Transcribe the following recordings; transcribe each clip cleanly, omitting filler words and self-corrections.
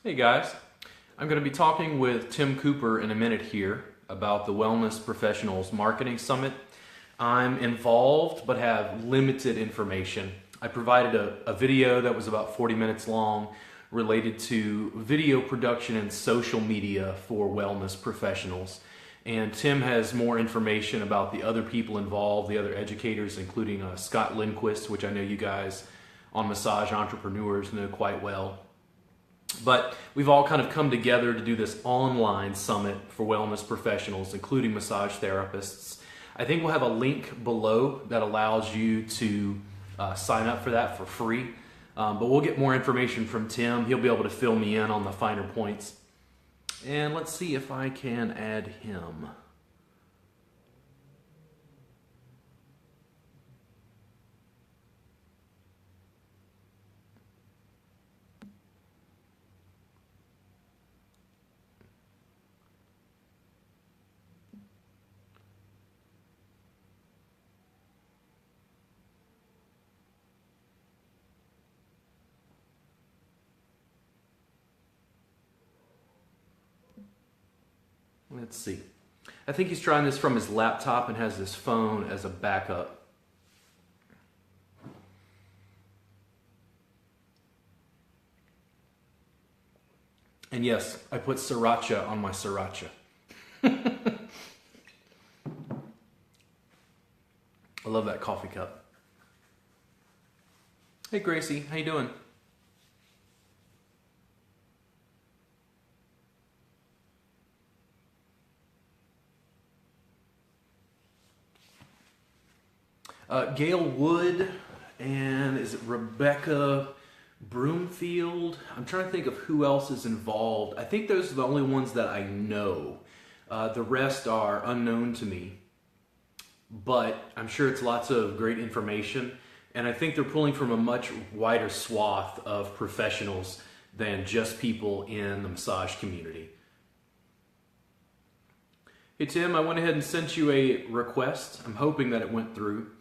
Hey guys, I'm going to be talking with Tim Cooper in a minute here about the Wellness Professionals Marketing Summit. I'm involved but have limited information. I provided a video that was about 40 minutes long related to video production and social media for wellness professionals. And Tim has more information about the other people involved, the other educators, including Scott Lindquist, which I know you guys on Massage Entrepreneurs know quite well. But we've all kind of come together to do this online summit for wellness professionals, including massage therapists. I think we'll have a link below that allows you to sign up for that for free. But we'll get more information from Tim. He'll be able to fill me in on the finer points. And let's see if I can add him. Let's see. I think he's trying this from his laptop and has his phone as a backup. And yes, I put sriracha on my sriracha. I love that coffee cup. Hey Gracie, how you doing? Gail Wood, and is it Rebecca Broomfield? I'm trying to think of who else is involved. I think those are the only ones that I know. The rest are unknown to me, but I'm sure it's lots of great information, and I think they're pulling from a much wider swath of professionals than just people in the massage community. Hey Tim, I went ahead and sent you a request. I'm hoping that it went through.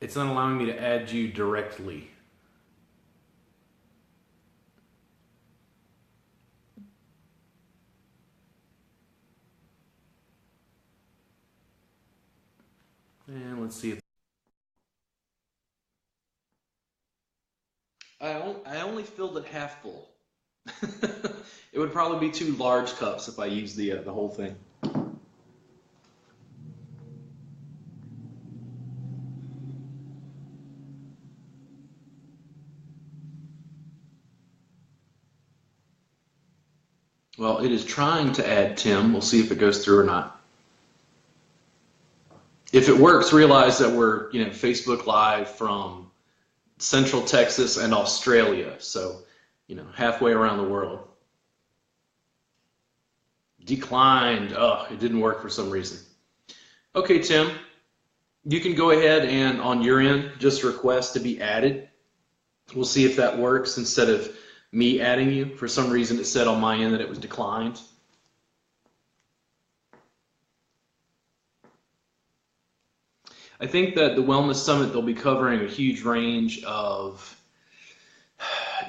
It's not allowing me to add you directly. And let's see. I only filled it half full. It would probably be 2 large cups if I used the whole thing. Well, it is trying to add Tim. We'll see if it goes through or not. If it works, realize that we're, Facebook Live from Central Texas and Australia. So, halfway around the world. Declined. Oh, it didn't work for some reason. Okay, Tim, you can go ahead and on your end, just request to be added. We'll see if that works instead of me adding you. For some reason it said on my end that it was declined. I think that the Wellness Summit, they'll be covering a huge range of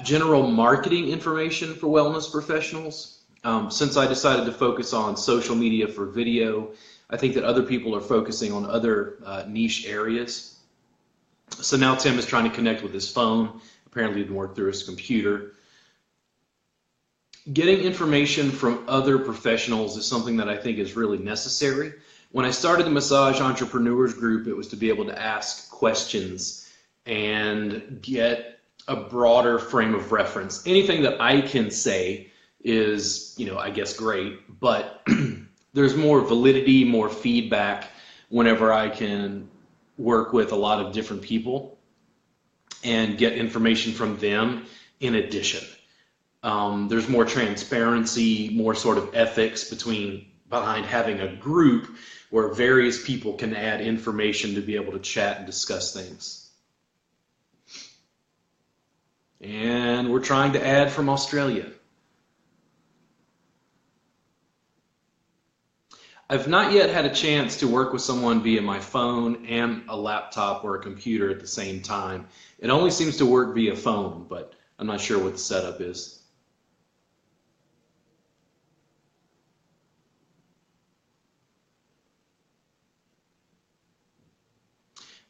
general marketing information for wellness professionals. Since I decided to focus on social media for video, I think that other people are focusing on other niche areas. So now Tim is trying to connect with his phone. Apparently it didn't work through his computer. Getting information from other professionals is something that I think is really necessary. When I started the Massage Entrepreneurs Group, it was to be able to ask questions and get a broader frame of reference. Anything that I can say is, I guess great, but there's more validity, more feedback whenever I can work with a lot of different people and get information from them in addition. There's more transparency, more sort of ethics behind having a group where various people can add information to be able to chat and discuss things. And we're trying to add from Australia. I've not yet had a chance to work with someone via my phone and a laptop or a computer at the same time. It only seems to work via phone, but I'm not sure what the setup is.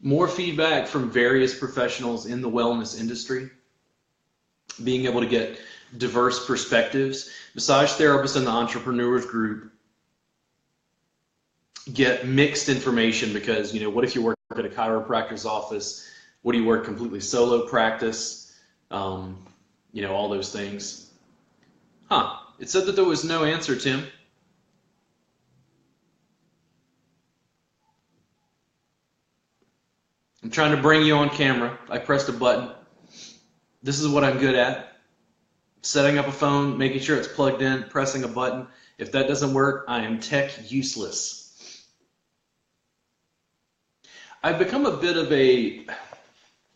more feedback from various professionals in the wellness industry, being able to get diverse perspectives. Massage therapists in the entrepreneurs group get mixed information because, you know, what if you work at a chiropractor's office? What do you work completely solo practice? You know, all those things. Huh. It said that there was no answer, Tim. I'm trying to bring you on camera. I pressed a button. This is what I'm good at. Setting up a phone, making sure it's plugged in, pressing a button. If that doesn't work, I am tech useless. I've become a bit of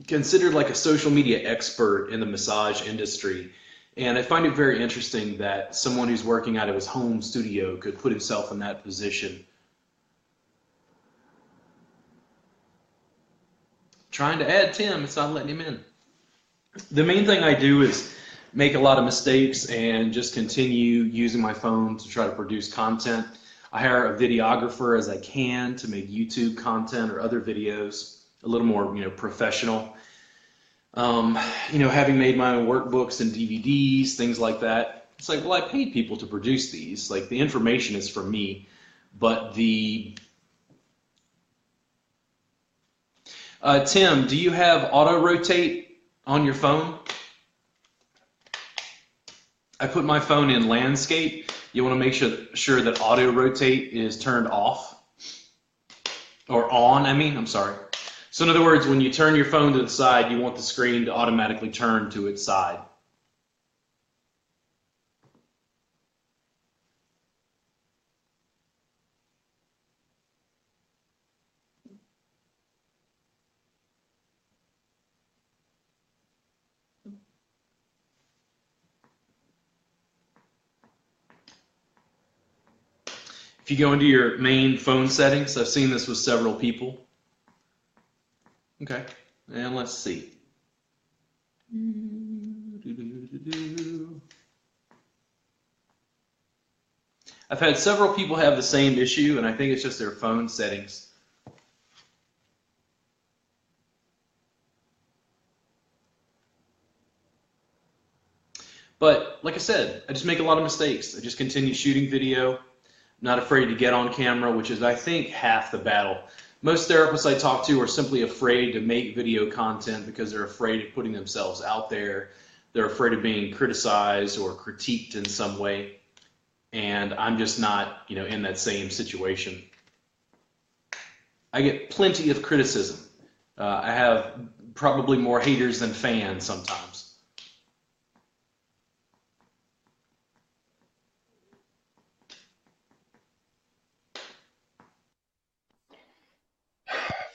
considered like a social media expert in the massage industry. And I find it very interesting that someone who's working out of his home studio could put himself in that position. Trying to add Tim, it's not letting him in. The main thing I do is make a lot of mistakes and just continue using my phone to try to produce content. I hire a videographer as I can to make YouTube content or other videos a little more, you know, professional. You know, having made my own workbooks and DVDs, things like that. It's like, well, I paid people to produce these. Like, the information is from me, but Tim, do you have auto rotate on your phone? I put my phone in landscape. You want to make sure that auto rotate is turned off or on. I'm sorry. So in other words, when you turn your phone to the side, you want the screen to automatically turn to its side. If you go into your main phone settings, I've seen this with several people. Okay, and let's see. I've had several people have the same issue, and I think it's just their phone settings. But like I said, I just make a lot of mistakes. I just continue shooting video, not afraid to get on camera, which is, I think, half the battle. Most therapists I talk to are simply afraid to make video content because they're afraid of putting themselves out there. They're afraid of being criticized or critiqued in some way. And I'm just not, you know, in that same situation. I get plenty of criticism. I have probably more haters than fans sometimes.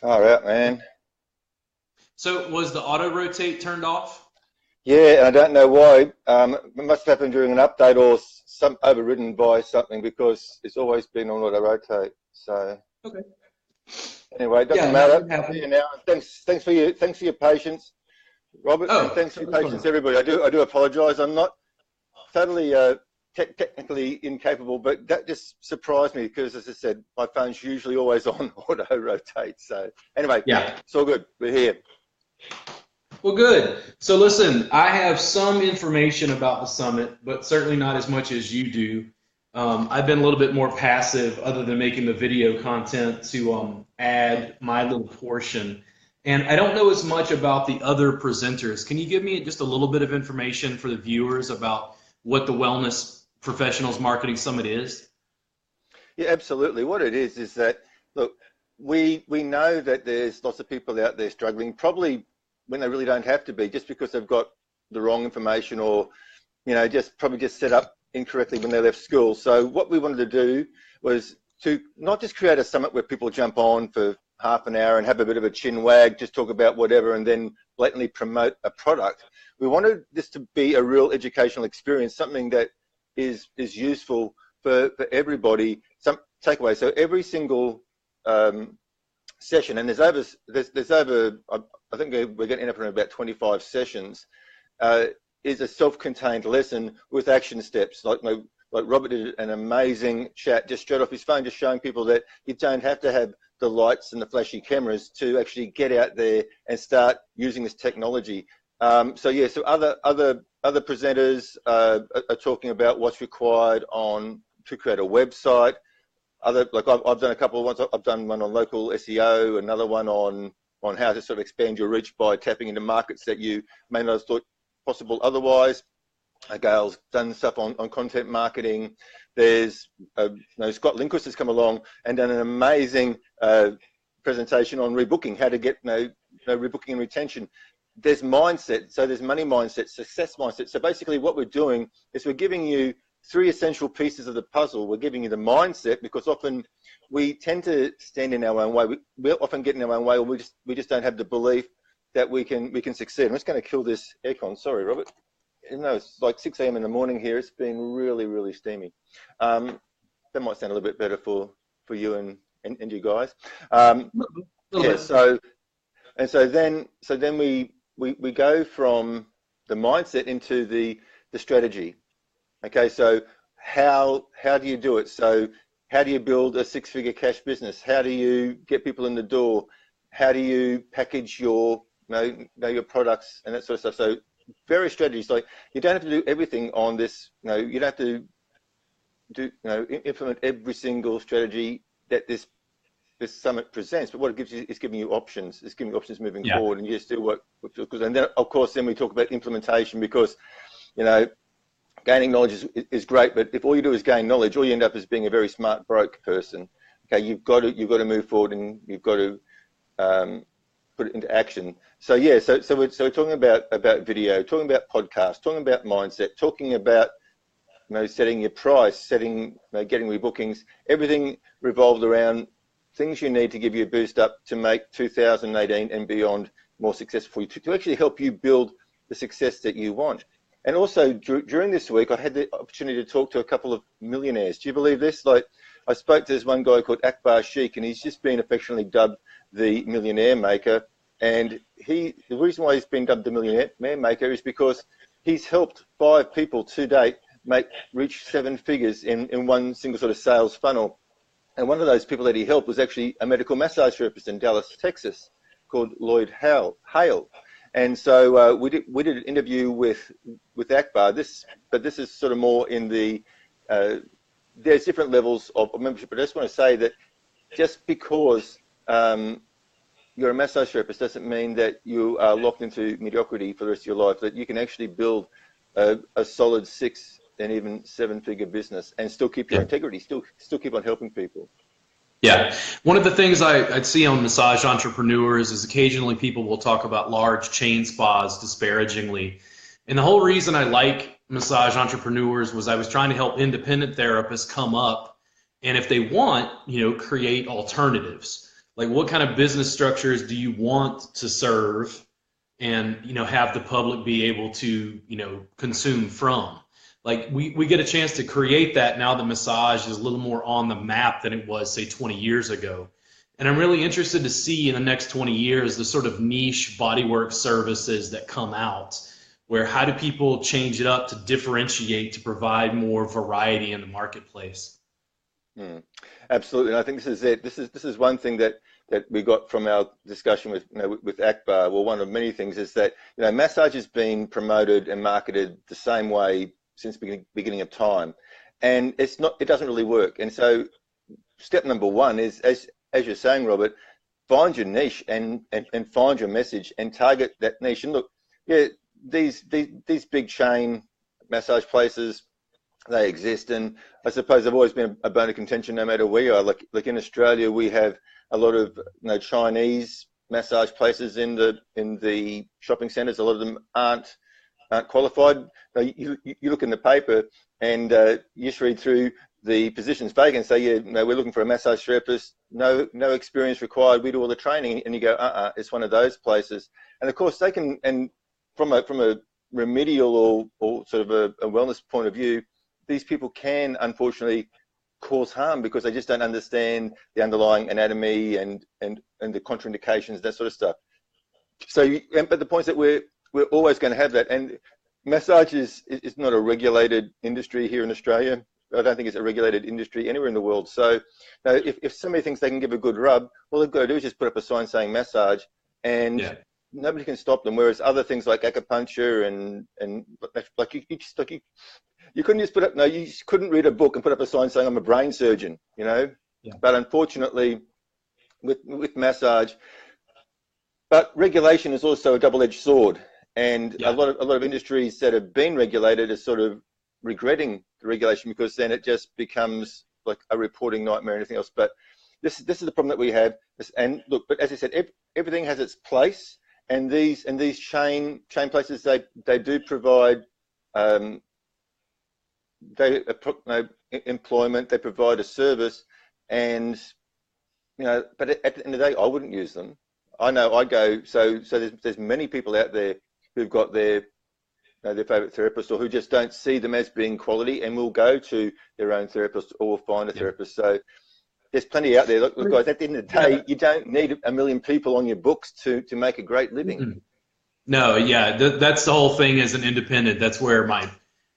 All right, man. So was the auto rotate turned off? Yeah, and I don't know why. It must have happened during an update or some overridden by something because it's always been on auto rotate. So Okay. anyway, it doesn't matter. Yeah, now, thanks for your patience, Robert, and thanks for your patience, everybody. I do apologise. I'm not totally technically incapable, but that just surprised me because, as I said, my phone's usually always on auto rotate. So anyway, Yeah. it's all good. We're here. Well, good. So listen, I have some information about the summit, but certainly not as much as you do. I've been a little bit more passive other than making the video content to add my little portion. And I don't know as much about the other presenters. Can you give me just a little bit of information for the viewers about what the Wellness Professionals Marketing Summit is? Yeah, absolutely. What it is that, look, we know that there's lots of people out there struggling, probably when they really don't have to be, just because they've got the wrong information or, you know, probably just set up incorrectly when they left school. So what we wanted to do was to not just create a summit where people jump on for half an hour and have a bit of a chin wag, just talk about whatever and then blatantly promote a product. We wanted this to be a real educational experience, something that is useful for everybody, some takeaway. So every single session, and there's over I think we're going to end up in about 25 sessions, is a self-contained lesson with action steps. Like, you know, like Robert did an amazing chat just straight off his phone, just showing people that you don't have to have the lights and the flashy cameras to actually get out there and start using this technology. So yeah, so other presenters are talking about what's required to create a website. Like I've done a couple of ones. I've done one on local SEO, another one on how to sort of expand your reach by tapping into markets that you may not have thought possible otherwise. Gail's done stuff on content marketing. There's Scott Lindquist has come along and done an amazing presentation on rebooking, how to get rebooking and retention. There's mindset, so there's money mindset, success mindset. So basically what we're doing is we're giving you 3 essential pieces of the puzzle. We're giving you the mindset, because often we tend to stand in our own way. We often get in our own way, or we just don't have the belief that we can succeed. I'm just going to kill this aircon. Sorry, Robert. No, it's like 6 a.m. in the morning here. It's been really, really steamy. That might sound a little bit better for you and you guys. Yeah. So then we go from the mindset into the strategy. Okay, so how do you do it? So how do you build a 6-figure cash business? How do you get people in the door? How do you package your your products and that sort of stuff? So various strategies. Like, you don't have to do everything on this. You don't have to implement every single strategy that this summit presents. But what it gives you is giving you options. It's giving you options moving forward, and you still work. And then of course then we talk about implementation, because gaining knowledge is great, but if all you do is gain knowledge, all you end up is being a very smart broke person. Okay, you've got to move forward, and you've got to put it into action. So yeah, so we're talking about video, talking about podcasts, talking about mindset, talking about setting your price, getting rebookings. Everything revolved around things you need to give you a boost up to make 2018 and beyond more successful for you, to actually help you build the success that you want. And also during this week, I had the opportunity to talk to a couple of millionaires. Do you believe this? Like, I spoke to this one guy called Akbar Sheikh, and he's just been affectionately dubbed the Millionaire Maker. And the reason why he's been dubbed the Millionaire Maker is because he's helped 5 people to date reach 7 figures in one single sort of sales funnel. And one of those people that he helped was actually a medical massage therapist in Dallas, Texas, called Lloyd Hale. And so we did an interview with Akbar. But this is sort of more in the there's different levels of membership. But I just want to say that just because you're a massage therapist doesn't mean that you are locked into mediocrity for the rest of your life. That you can actually build a solid 6 and even 7-figure business and still keep your integrity, still keep on helping people. Yeah. One of the things I'd see on massage entrepreneurs is occasionally people will talk about large chain spas disparagingly. And the whole reason I like massage entrepreneurs was I was trying to help independent therapists come up, and if they want, create alternatives. Like, what kind of business structures do you want to serve and, have the public be able to, consume from? Like, we get a chance to create that now that massage is a little more on the map than it was, say, 20 years ago. And I'm really interested to see in the next 20 years the sort of niche bodywork services that come out, where how do people change it up to differentiate, to provide more variety in the marketplace? Absolutely. And I think this is it. This is one thing that we got from our discussion with Akbar. Well, one of many things is that massage has been promoted and marketed the same way since beginning of time, and it doesn't really work. And so step number 1 is, as you're saying, Robert, find your niche and find your message and target that niche. And look, these big chain massage places, they exist, and I suppose they've always been a bone of contention no matter where you are. Like in Australia, we have a lot of Chinese massage places in the shopping centres. A lot of them aren't qualified. You look in the paper and you just read through the positions vacant and say, we're looking for a massage therapist, no experience required, we do all the training, and you go, it's one of those places. And of course they can, and from a remedial or sort of a wellness point of view, these people can unfortunately cause harm because they just don't understand the underlying anatomy and the contraindications, that sort of stuff. So, but the point is that we're always going to have that. And massage is not a regulated industry here in Australia. I don't think it's a regulated industry anywhere in the world. So if somebody thinks they can give a good rub, all they've got to do is just put up a sign saying massage, and nobody can stop them. Whereas other things like acupuncture and like you couldn't just put up, no, you just couldn't read a book and put up a sign saying I'm a brain surgeon, you know. Yeah. But unfortunately, with massage, but regulation is also a double-edged sword, and a lot of industries that have been regulated are sort of regretting the regulation, because then it just becomes like a reporting nightmare and anything else. But this is the problem that we have. And look, but as I said, everything has its place, and these chain places, they do provide employment, they provide a service, and you know, but at the end of the day, I wouldn't use them. I know I go, so there's many people out there who've got their favorite therapist, or who just don't see them as being quality, and will go to their own therapist or find a therapist. So there's plenty out there. Look, guys, at the end of the day, you don't need a million people on your books to make a great living. No, that's the whole thing as an independent. That's where my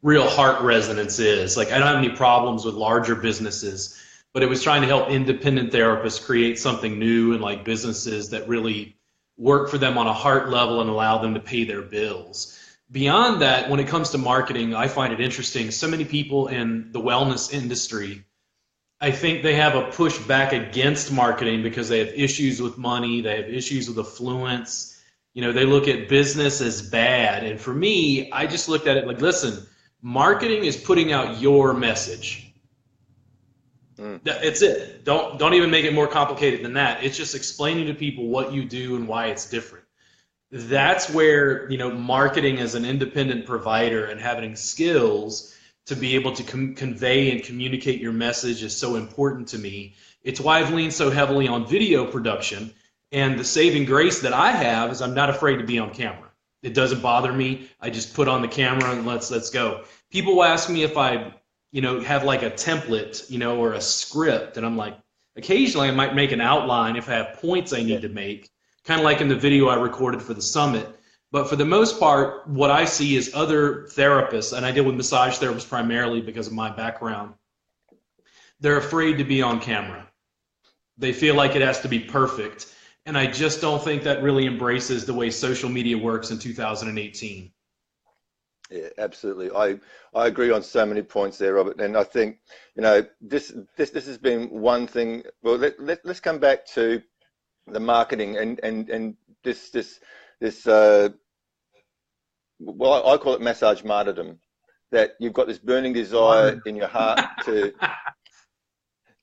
real heart resonance is. Like, I don't have any problems with larger businesses, but it was trying to help independent therapists create something new, and like businesses that really work for them on a heart level and allow them to pay their bills. Beyond that, when it comes to marketing, I find it interesting. So many people in the wellness industry, I think they have a push back against marketing because they have issues with money, they have issues with affluence. You know, they look at business as bad. And for me, I just looked at it like, listen, marketing is putting out your message. It's it. Don't even make it more complicated than that. It's just explaining to people what you do and why it's different. That's where, you know, marketing as an independent provider and having skills to be able to convey and communicate your message is so important to me. It's why I've leaned so heavily on video production. And the saving grace that I have is I'm not afraid to be on camera. It doesn't bother me. I just put on the camera and let's go. People will ask me if I, you know, have like a template, you know, or a script. And I'm like, occasionally I might make an outline if I have points I need to make, kind of like in the video I recorded for the summit. But for the most part, what I see is other therapists, and I deal with massage therapists primarily because of my background, they're afraid to be on camera. They feel like it has to be perfect. And I just don't think that really embraces the way social media works in 2018. Yeah, absolutely. I agree on so many points there, Robert. And I think, you know, this has been one thing. Well, let's come back to the marketing and this well, I call it massage martyrdom. That you've got this burning desire in your heart to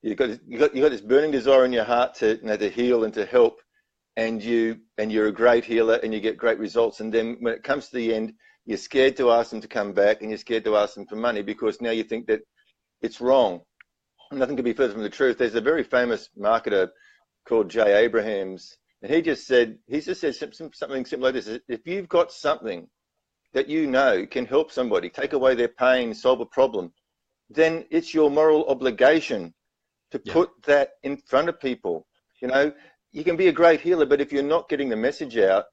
you got this burning desire in your heart to, you know, to heal and to help, and you're a great healer and you get great results. And then when it comes to the end, you're scared to ask them to come back, and you're scared to ask them for money because now you think that it's wrong. Nothing could be further from the truth. There's a very famous marketer called Jay Abrahams, and he just said something similar like this: if you've got something that you know can help somebody, take away their pain, solve a problem, then it's your moral obligation to put that in front of people. You know, you can be a great healer, but if you're not getting the message out,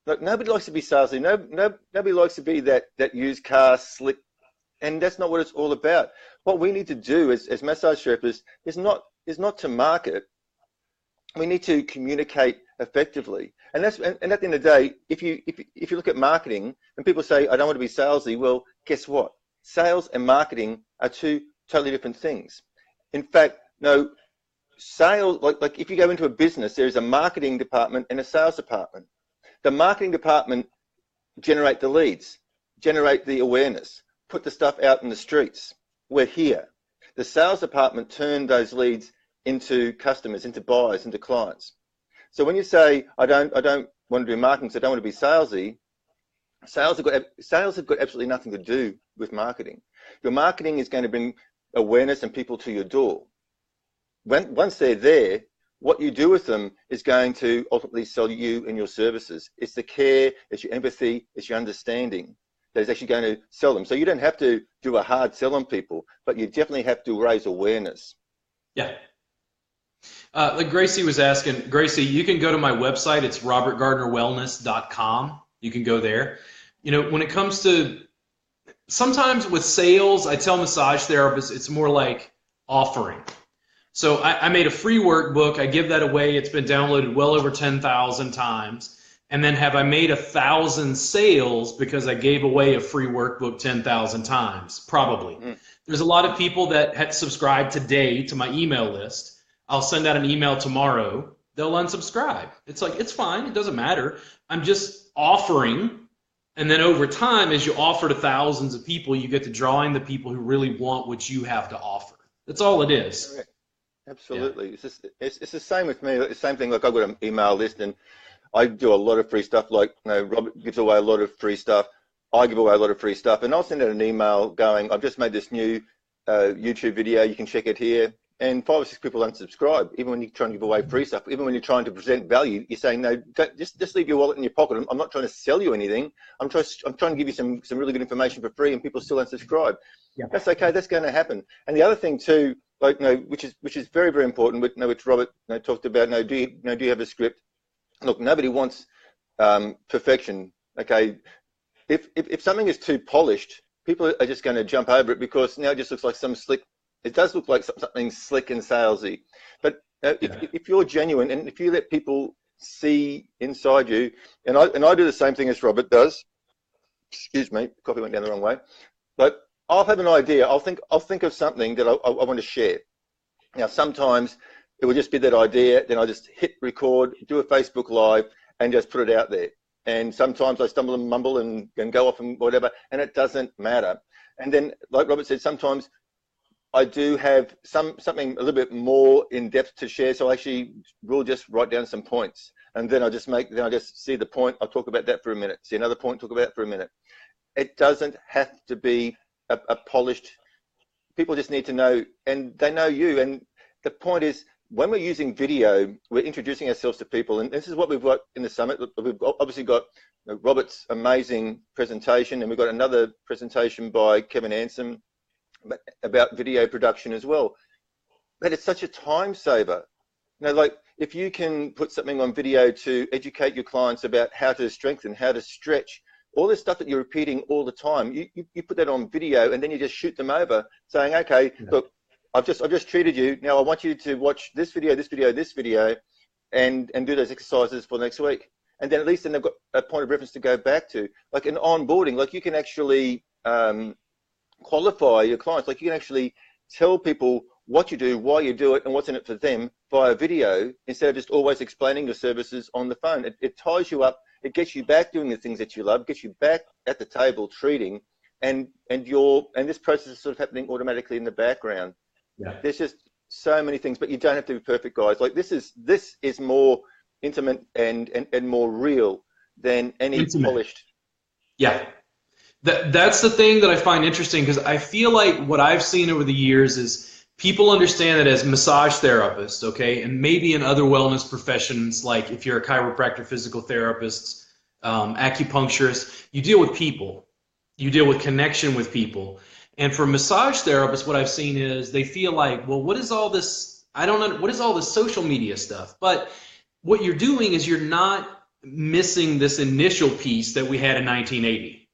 look, nobody likes to be salesy. Nobody likes to be that used car slick, and that's not what it's all about. What we need to do as massage therapists is not to market. We need to communicate effectively, and at the end of the day, if you look at marketing and people say I don't want to be salesy, well, guess what? Sales and marketing are two totally different things. In fact, no, sales, like if you go into a business, there is a marketing department and a sales department. The marketing department generate the leads, generate the awareness, put the stuff out in the streets. We're here. The sales department turn those leads into customers, into buyers, into clients. So when you say I don't want to do marketing, so I don't want to be salesy, sales have got absolutely nothing to do with marketing. Your marketing is going to bring awareness and people to your door. Once they're there, what you do with them is going to ultimately sell you and your services. It's the care, it's your empathy, it's your understanding that is actually going to sell them. So you don't have to do a hard sell on people, but you definitely have to raise awareness. Yeah. Like Gracie was asking, Gracie, you can go to my website. It's robertgardnerwellness.com. You can go there. You know, when it comes to sometimes with sales, I tell massage therapists it's more like offering. So I made a free workbook. I give that away. It's been downloaded well over 10,000 times. And then have I made 1,000 sales because I gave away a free workbook 10,000 times? Probably. Mm. There's a lot of people that had subscribed today to my email list. I'll send out an email tomorrow. They'll unsubscribe. It's like, it's fine. It doesn't matter. I'm just offering. And then over time, as you offer to thousands of people, you get to draw in the people who really want what you have to offer. That's all it is. Correct. Absolutely. Yeah. It's the same with me. It's the same thing. Like I've got an email list and I do a lot of free stuff. Like, you know, Robert gives away a lot of free stuff. I give away a lot of free stuff. And I'll send out an email going, I've just made this new YouTube video. You can check it here. And 5 or 6 people unsubscribe. Even when you're trying to give away free stuff, even when you're trying to present value, you're saying, no, don't, just leave your wallet in your pocket. I'm not trying to sell you anything. I'm trying to give you some really good information for free, and people still unsubscribe. Yeah. That's okay. That's going to happen. And the other thing too, like, you know, which is very, very important, which Robert, you know, talked about. No, do you have a script? Look, nobody wants perfection. Okay, if something is too polished, people are just going to jump over it because now it just looks like some slick. It does look like something slick and salesy, but if you're genuine and if you let people see inside you, and I do the same thing as Robert does. Excuse me, coffee went down the wrong way. But I'll have an idea. I'll think of something that I want to share. Now, sometimes it will just be that idea. Then I just hit record, do a Facebook Live, and just put it out there. And sometimes I stumble and mumble and go off and whatever, and it doesn't matter. And then, like Robert said, sometimes I do have something a little bit more in depth to share. So I actually will just write down some points, and then I just see the point. I'll talk about that for a minute. See another point, talk about that for a minute. It doesn't have to be a polished. People just need to know, and they know you. And the point is, when we're using video, we're introducing ourselves to people, and this is what we've got in the summit. We've obviously got Robert's amazing presentation, and we've got another presentation by Kevin Anson about video production as well. But it's such a time saver. You know, like if you can put something on video to educate your clients about how to strengthen, how to stretch, all this stuff that you're repeating all the time, you put that on video, and then you just shoot them over saying, okay, look, I've just treated you. Now I want you to watch this video, this video, this video, and do those exercises for next week. And then at least then they've got a point of reference to go back to. Like in onboarding, like you can actually qualify your clients. Like you can actually tell people what you do, why you do it, and what's in it for them via video, instead of just always explaining your services on the phone. It ties you up. It gets you back doing the things that you love, gets you back at the table treating, and this process is sort of happening automatically in the background. Yeah. There's just so many things, but you don't have to be perfect, guys. Like this is more intimate and more real than any polished. Yeah. That's the thing that I find interesting, because I feel like what I've seen over the years is people understand that as massage therapists, okay, and maybe in other wellness professions, like if you're a chiropractor, physical therapist, acupuncturist, you deal with people. You deal with connection with people. And for massage therapists, what I've seen is they feel like, well, what is all this? I don't know. What is all this social media stuff? But what you're doing is you're not missing this initial piece that we had in 1980.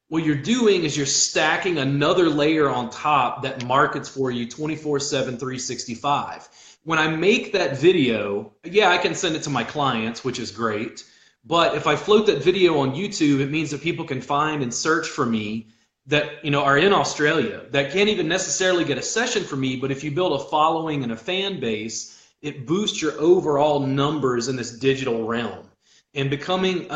What you're doing is you're stacking another layer on top that markets for you 24/7, 365. When I make that video, yeah, I can send it to my clients, which is great. But if I float that video on YouTube, it means that people can find and search for me that, you know, are in Australia, that can't even necessarily get a session from me. But if you build a following and a fan base, it boosts your overall numbers in this digital realm. And becoming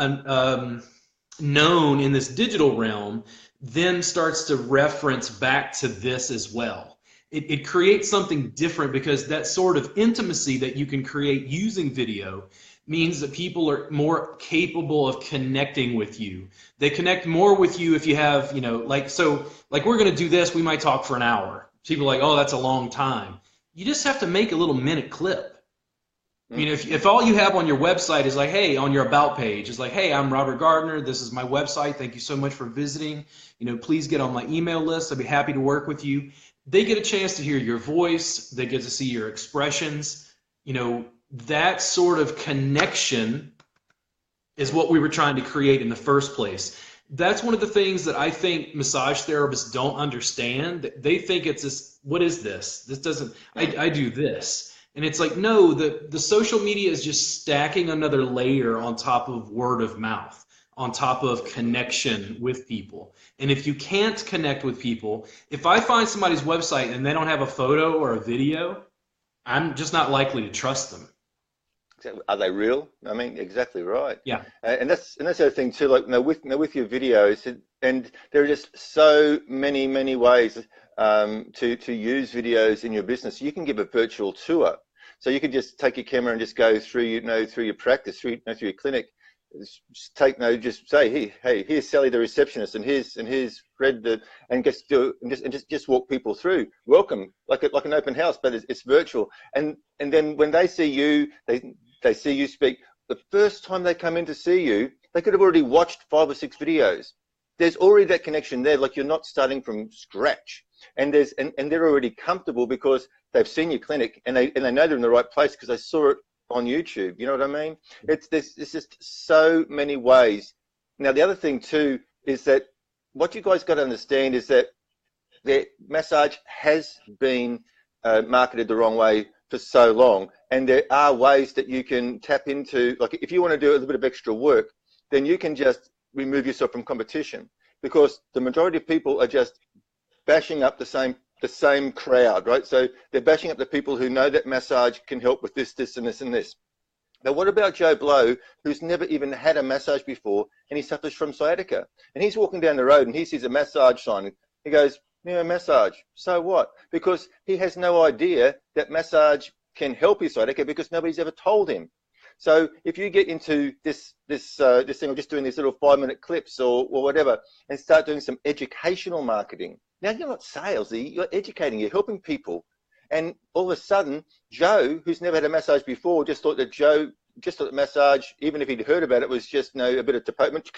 known in this digital realm then starts to reference back to this as well. It creates something different, because that sort of intimacy that you can create using video means that people are more capable of connecting with you. They connect more with you if you have, you know, like we're going to do this, we might talk for an hour. People are like, oh, that's a long time. You just have to make a little minute clip. I mean, if all you have on your website is like, hey, on your about page is like, hey, I'm Robert Gardner, this is my website, thank you so much for visiting, you know, please get on my email list, I'd be happy to work with you. They get a chance to hear your voice, they get to see your expressions, you know, that sort of connection is what we were trying to create in the first place. That's one of the things that I think massage therapists don't understand. They think it's this, what is this? This doesn't, I do this. And it's like, no, the social media is just stacking another layer on top of word of mouth, on top of connection with people. And if you can't connect with people, if I find somebody's website and they don't have a photo or a video, I'm just not likely to trust them. Exactly. Are they real? I mean, exactly right. Yeah. And that's the other thing too. Like, with your videos, and there are just so many ways to use videos in your business. You can give a virtual tour, so you can just take your camera and just go through, through your practice, through your clinic. Just say, hey, here's Sally, the receptionist, and here's Fred, and just walk people through. Welcome, like an open house, but it's virtual. And then when they see you, they see you speak. The first time they come in to see you, they could have already watched 5 or 6 videos. There's already that connection there. Like, you're not starting from scratch, and they're already comfortable because they've seen your clinic and they know they're in the right place because they saw it on YouTube. You know what I mean? It's just so many ways. Now, the other thing too is that what you guys got to understand is that the massage has been marketed the wrong way for so long, and there are ways that you can tap into. Like, if you want to do a little bit of extra work, then you can just remove yourself from competition, because the majority of people are just bashing up the same crowd, right? So they're bashing up the people who know that massage can help with this, and this, and this. Now, what about Joe Blow, who's never even had a massage before, and he suffers from sciatica? And he's walking down the road and he sees a massage sign. He goes, massage, so what? Because he has no idea that massage can help his sciatica, because nobody's ever told him. So if you get into this thing of just doing these little 5-minute clips or whatever, and start doing some educational marketing, now you're not salesy, you're educating, you're helping people. And all of a sudden, Joe, who's never had a massage before, just thought that massage, even if he'd heard about it, was just a bit of deportment.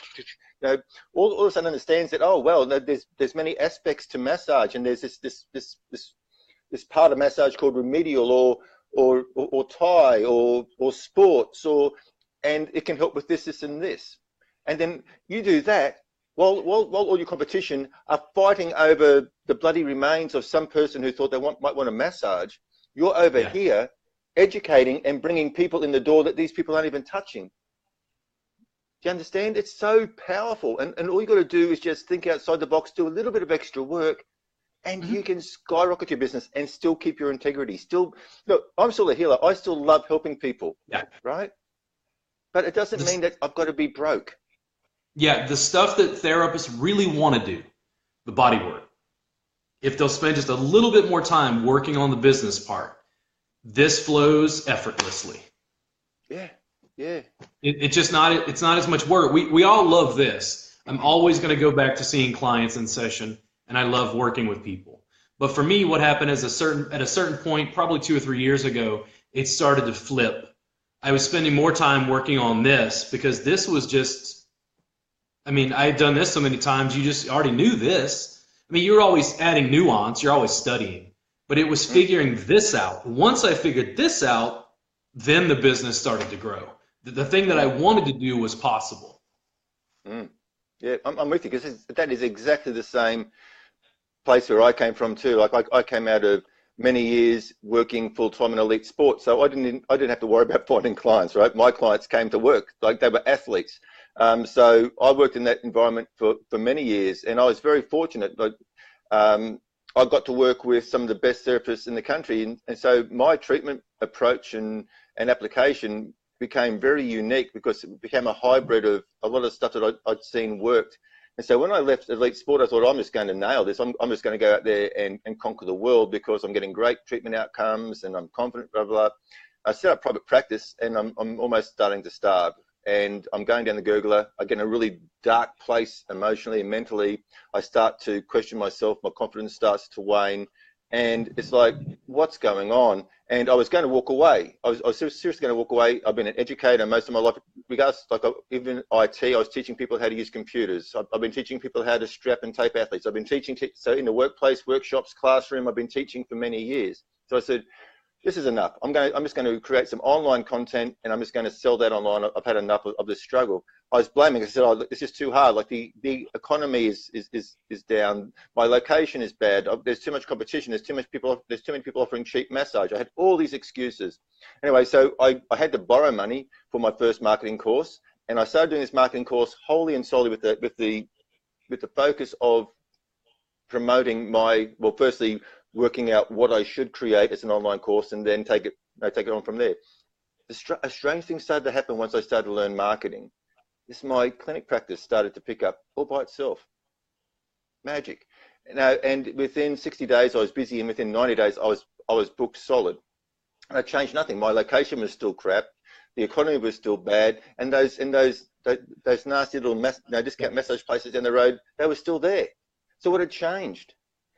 All of a sudden understands that, oh well, there's many aspects to massage, and there's this part of massage called remedial or Thai or sports, and it can help with this, and this. And then you do that while all your competition are fighting over the bloody remains of some person who thought they might want a massage. You're over here educating and bringing people in the door that these people aren't even touching. Do you understand? It's so powerful. And all you got to do is just think outside the box, do a little bit of extra work, and you can skyrocket your business and still keep your integrity. Look, I'm still a healer. I still love helping people, right? But it doesn't mean that I've got to be broke. Yeah, the stuff that therapists really want to do, the body work, if they'll spend just a little bit more time working on the business part, this flows effortlessly. Yeah. It's not as much work. We all love this. I'm always going to go back to seeing clients in session, and I love working with people. But for me, what happened is at a certain point, probably 2 or 3 years ago, it started to flip. I was spending more time working on this because this was just, I had done this so many times, you just already knew this. You're always adding nuance, you're always studying. But it was figuring this out. Once I figured this out, then the business started to grow. The thing that I wanted to do was possible. Yeah, I'm with you, because that is exactly the same place where I came from too. Like, I came out of many years working full-time in elite sports, so I didn't have to worry about finding clients, right? My clients came to work, like they were athletes. So I worked in that environment for many years, and I was very fortunate. Like, I got to work with some of the best therapists in the country, and so my treatment approach and application became very unique, because it became a hybrid of a lot of stuff that I'd seen worked. And so when I left elite sport, I thought, I'm just going to nail this. I'm just going to go out there and conquer the world, because I'm getting great treatment outcomes and I'm confident, blah, blah, blah. I set up private practice, and I'm almost starting to starve. And I'm going down the gurgler. I get in a really dark place emotionally and mentally. I start to question myself. My confidence starts to wane. And it's like, what's going on? And I was going to walk away. I was seriously going to walk away. I've been an educator most of my life, regardless, even IT. I was teaching people how to use computers. I've been teaching people how to strap and tape athletes. I've been teaching, so in the workplace, workshops, classroom, I've been teaching for many years. So I said, this is enough. I'm just going to create some online content, and I'm just going to sell that online. I've had enough of this struggle. I was blaming. I said, "Oh, look, this is too hard. Like the economy is down. My location is bad. There's too much competition. There's too many people offering cheap massage." I had all these excuses. Anyway, so I had to borrow money for my first marketing course, and I started doing this marketing course wholly and solely with the focus of promoting firstly working out what I should create as an online course, and then take it on from there. A strange thing started to happen once I started to learn marketing. My clinic practice started to pick up all by itself. Magic. Now, and within 60 days I was busy, and within 90 days I was booked solid. And I changed nothing. My location was still crap. The economy was still bad, and those nasty little discount massage places down the road, they were still there. So what had changed?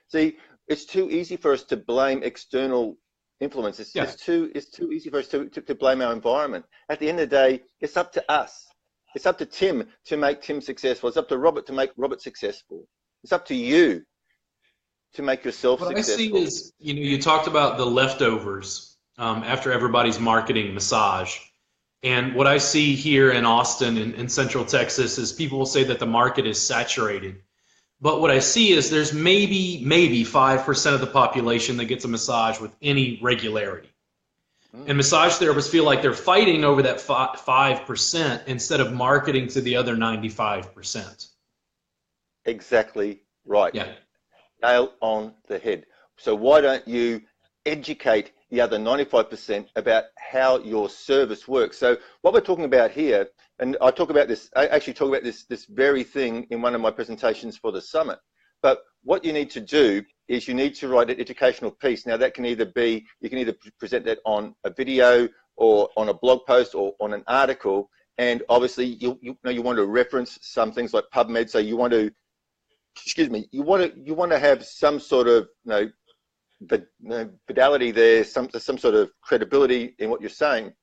See, it's too easy for us to blame external influence. It's too easy for us to blame our environment. At the end of the day, it's up to us. It's up to Tim to make Tim successful. It's up to Robert to make Robert successful. It's up to you to make yourself successful. What I see is, you talked about the leftovers after everybody's marketing massage. And what I see here in Austin and Central Texas is people will say that the market is saturated. But what I see is there's maybe 5% of the population that gets a massage with any regularity. And massage therapists feel like they're fighting over that 5% instead of marketing to the other 95%. Exactly right. Yeah. Nail on the head. So why don't you educate the other 95% about how your service works? So what we're talking about here, and I actually talk about this very thing in one of my presentations for the summit. But what you need to do is you need to write an educational piece. Now that can either be, you can either present that on a video or on a blog post or on an article. And obviously you want to reference some things like PubMed. So you want to, you want to have some sort of, fidelity there, some sort of credibility in what you're saying.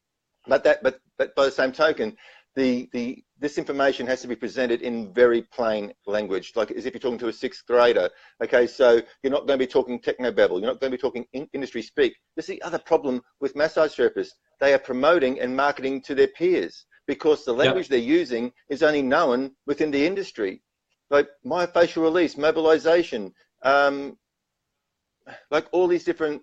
But by the same token, this information has to be presented in very plain language, like as if you're talking to a sixth grader. Okay, so you're not going to be talking technobabble. You're not going to be talking industry speak. This is the other problem with massage therapists. They are promoting and marketing to their peers because the language they're using is only known within the industry. Like myofascial release, mobilization, like all these different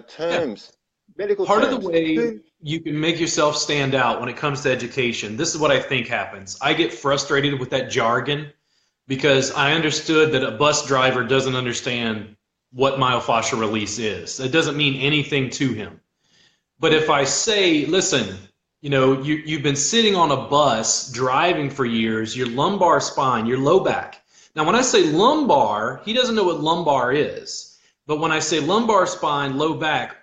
terms. Medical Part terms. of the way you can make yourself stand out when it comes to education, this is what I think happens. I get frustrated with that jargon because I understood that a bus driver doesn't understand what myofascial release is. It doesn't mean anything to him. But if I say, listen, you've been sitting on a bus driving for years, your lumbar spine, your low back. Now, when I say lumbar, he doesn't know what lumbar is. But when I say lumbar spine, low back,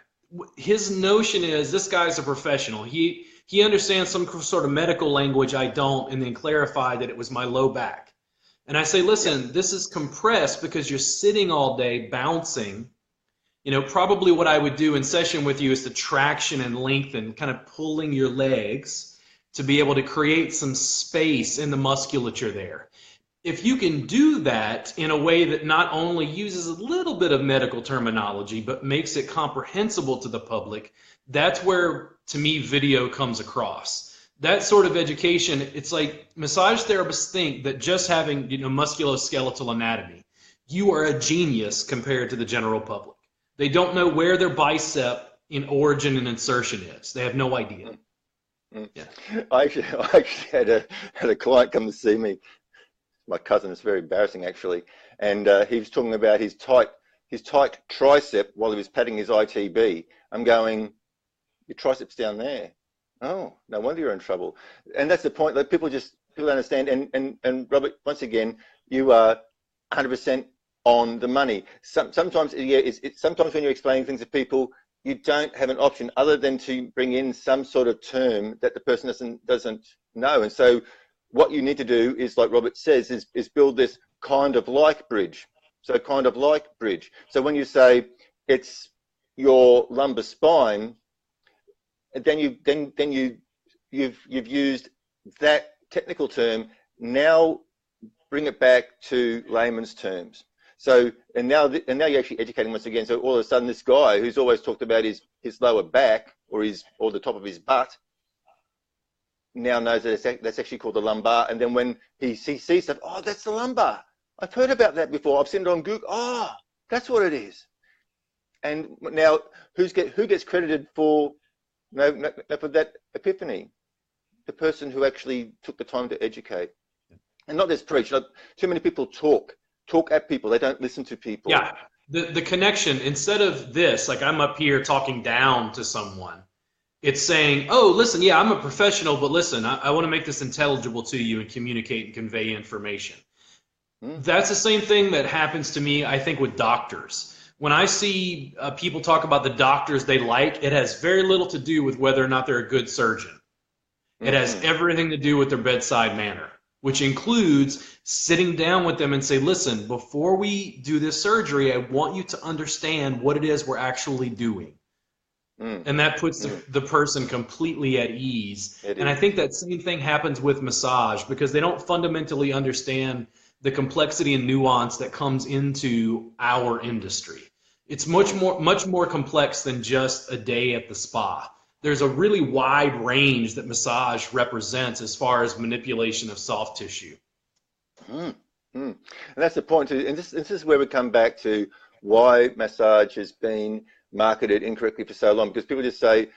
his notion is this guy's a professional. He understands some sort of medical language I don't, and then clarify that it was my low back. And I say, listen, this is compressed because you're sitting all day bouncing. Probably what I would do in session with you is the traction and lengthen, kind of pulling your legs to be able to create some space in the musculature there. If you can do that in a way that not only uses a little bit of medical terminology, but makes it comprehensible to the public, that's where, to me, video comes across. That sort of education, it's like massage therapists think that just having, musculoskeletal anatomy, you are a genius compared to the general public. They don't know where their bicep in origin and insertion is. They have no idea. Yeah. I actually had a client come to see me. My cousin, is very embarrassing actually, and he was talking about his tight tricep while he was patting his ITB. I'm going, your tricep's down there. Oh, no wonder you're in trouble. And that's the point that people understand. And Robert, once again, you are 100% on the money. Sometimes when you're explaining things to people, you don't have an option other than to bring in some sort of term that the person doesn't know. And so what you need to do is, like Robert says, is build this kind of like bridge. So kind of like bridge. So when you say it's your lumbar spine, then you've used that technical term. Now bring it back to layman's terms. So, and now you're actually educating once again. So all of a sudden, this guy who's always talked about his lower back or the top of his butt now knows that that's actually called the lumbar. And then when he sees stuff, oh, that's the lumbar. I've heard about that before. I've seen it on Google. Oh, that's what it is. And now, who gets credited for for that epiphany? The person who actually took the time to educate, and not just preach. Too many people talk at people. They don't listen to people. Yeah, the connection, instead of this, like I'm up here talking down to someone, it's saying, oh, listen, yeah, I'm a professional, but listen, I want to make this intelligible to you and communicate and convey information. That's the same thing that happens to me, I think, with doctors. When I see people talk about the doctors they like, it has very little to do with whether or not they're a good surgeon. It has everything to do with their bedside manner, which includes sitting down with them and say, listen, before we do this surgery, I want you to understand what it is we're actually doing. And that puts the person completely at ease. And I think that same thing happens with massage, because they don't fundamentally understand the complexity and nuance that comes into our industry. It's much more complex than just a day at the spa. There's a really wide range that massage represents as far as manipulation of soft tissue. And that's the point too. And this is where we come back to why massage has been marketed incorrectly for so long, because people just say,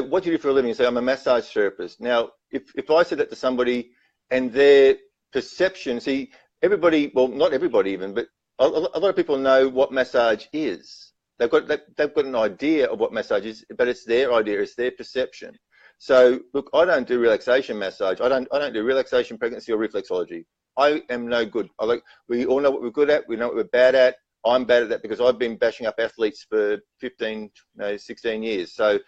what do you do for a living? You say, I'm a massage therapist. Now, if I said that to somebody and their perception, see, everybody, well, not everybody even, but a lot of people know what massage is. They've got an idea of what massage is, but it's their idea, it's their perception. So look, I don't do relaxation massage. I don't do relaxation, pregnancy, or reflexology. I am no good. We all know what we're good at. We know what we're bad at. I'm bad at that because I've been bashing up athletes for 16 years. So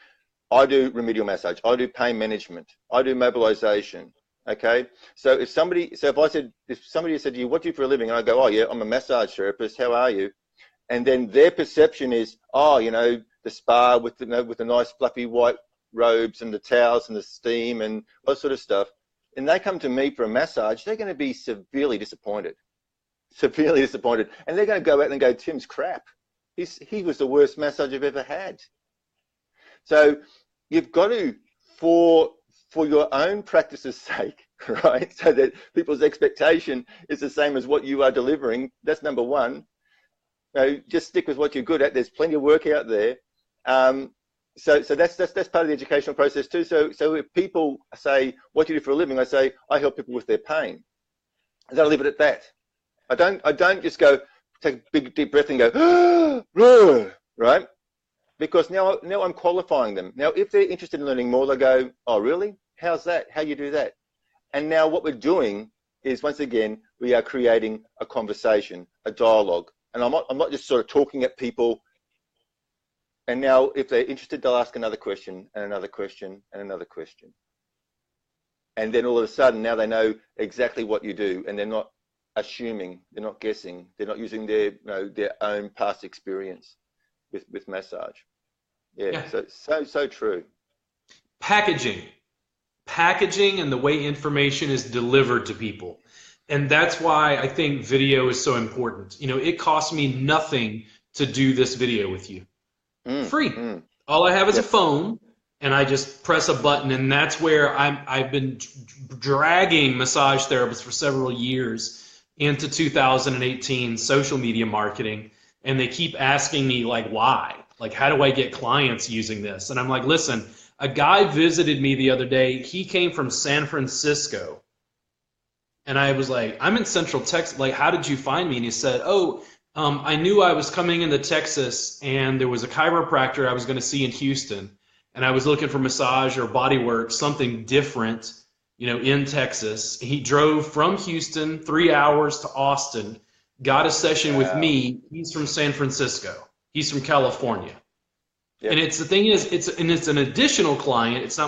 I do remedial massage. I do pain management. I do mobilization. Okay. So if somebody said to you, what do you do for a living? And I go, oh yeah, I'm a massage therapist. How are you? And then their perception is, oh, the spa with the nice fluffy white robes and the towels and the steam and all that sort of stuff. And they come to me for a massage, they're going to be severely disappointed. And they're going to go out and go, Tim's crap. He was the worst massage I've ever had. So you've got to, for your own practice's sake, right, so that people's expectation is the same as what you are delivering, that's number one. Just stick with what you're good at. There's plenty of work out there. So that's part of the educational process too. So if people say, what do you do for a living? I say, I help people with their pain. And I'll leave it at that. I don't just go, take a big deep breath and go, right? Because now I'm qualifying them. Now, if they're interested in learning more, they'll go, oh, really? How's that? How you do that? And now what we're doing is, once again, we are creating a conversation, a dialogue. And I'm not just sort of talking at people. And now if they're interested, they'll ask another question and another question and another question. And then all of a sudden, now they know exactly what you do, and they're not assuming, they're not guessing, they're not using their own past experience with massage. Yeah. So true. Packaging and the way information is delivered to people. And that's why I think video is so important. It costs me nothing to do this video with you. Free. All I have is a phone, and I just press a button, and that's where I've been dragging massage therapists for several years into 2018 social media marketing, and they keep asking me, like, why? Like, how do I get clients using this? And I'm like, listen, a guy visited me the other day. He came from San Francisco. And I was like, I'm in Central Texas. Like, how did you find me? And he said, I knew I was coming into Texas, and there was a chiropractor I was going to see in Houston. And I was looking for massage or body work, something different, in Texas. He drove from Houston 3 hours to Austin, got a session with me. He's from San Francisco. He's from California. Yep. And the thing is, it's an additional client. It's not